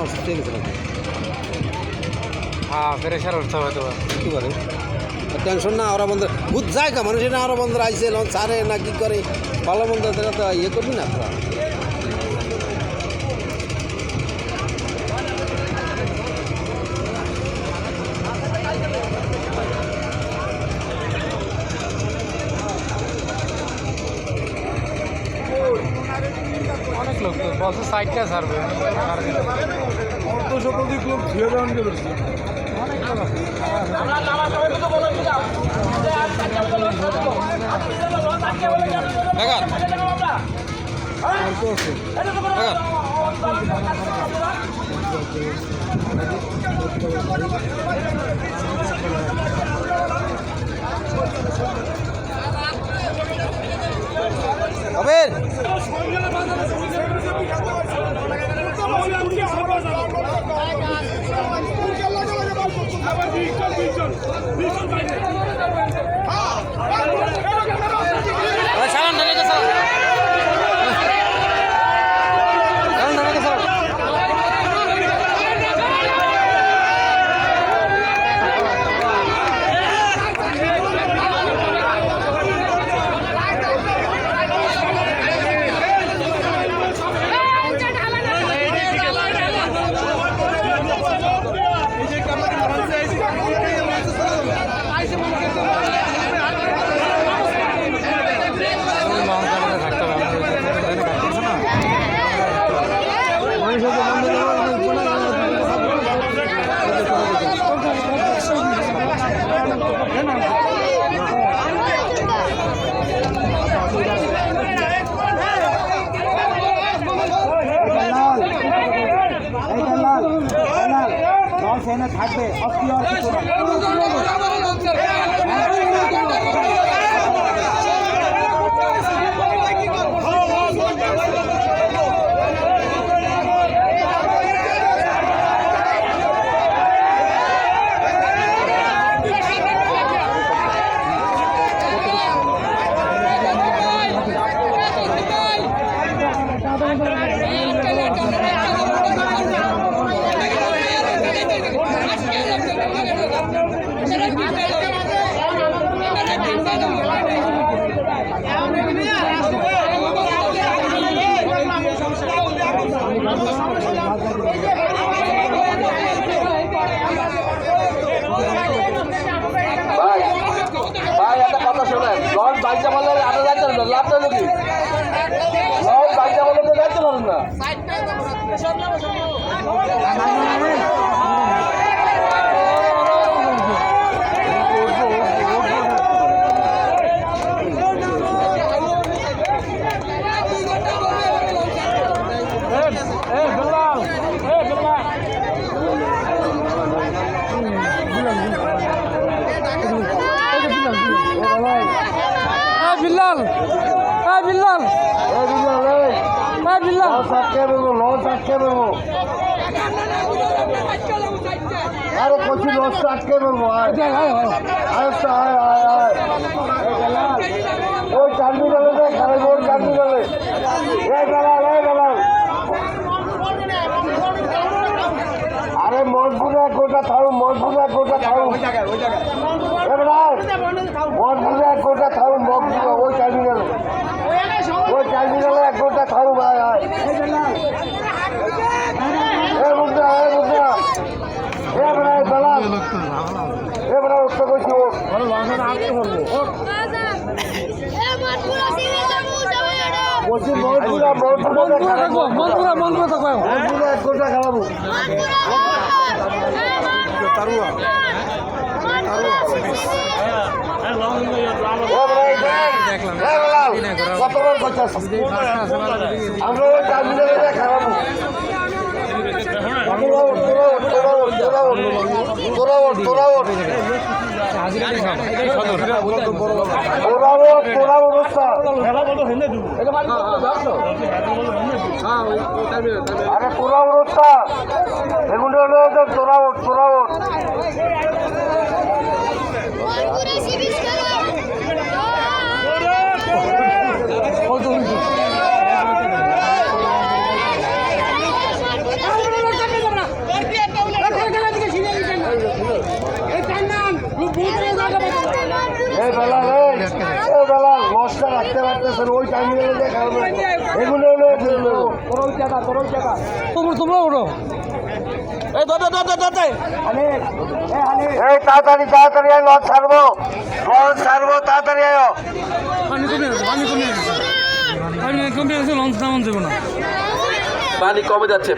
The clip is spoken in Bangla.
অসুস্থ হয়ে গেছে নাকি? হ্যাঁ প্রেশার উঠতে হবে তো কী করে টেনশন না ওরা বন্ধ বুঝ যায় কা মানুষ না আরো বন্ধ আইসে ছাড়ে না কি করে ভালো মন্দ তারা তো ইয়ে করবি না তোরা অনেক লোক তো বছর সাইডটা ছাড়বে অর্ধ শতাধিক লোক ধুয়ে দেওয়ান করেছে। অনেক লোক আছে। লাগাত আর তো আছে লাগাত আবের সালাম ঢাকা সালাম থাকবে অস্থির বাইকটা বললে আরো যাইতে পারবেন লাভটা নাকি বাইকটা বললে তো যাইতে পারবেন না বিল্লাল বিল্লাল বিল্লাল লস আটকে দেবো আরে কচি লসটা আটকে দেবো ওই চাঁদনি গেলে রে খারাপ ওর চাঁদনি গেলে আরে মজবুরে গোটা থাউ মজবুরে গোটা থাউ মজবুরে এক গোটা থাউ মজবুরে ওই চাঁদনি গেলে এক গোটা থাউ ভাই বুঝা এবারে বেলা এবারে উত্তর করছি ও বলছি মজবুরা এক গোটা খাওয়াবো কতবার পঞ্চাশ আমরা ওই চাঁদনি খাওয়াবো আরে পুরা অবস্থা এগুলো হলো তোরা তোমরা ওঠো। এই ধরতে এই তাড়াতাড়ি আয় লঞ্চ ছাড়বো তাড়াতাড়ি আয় পানি কমে আছে লঞ্চ নামান যাবে না। পানি কমে যাচ্ছে।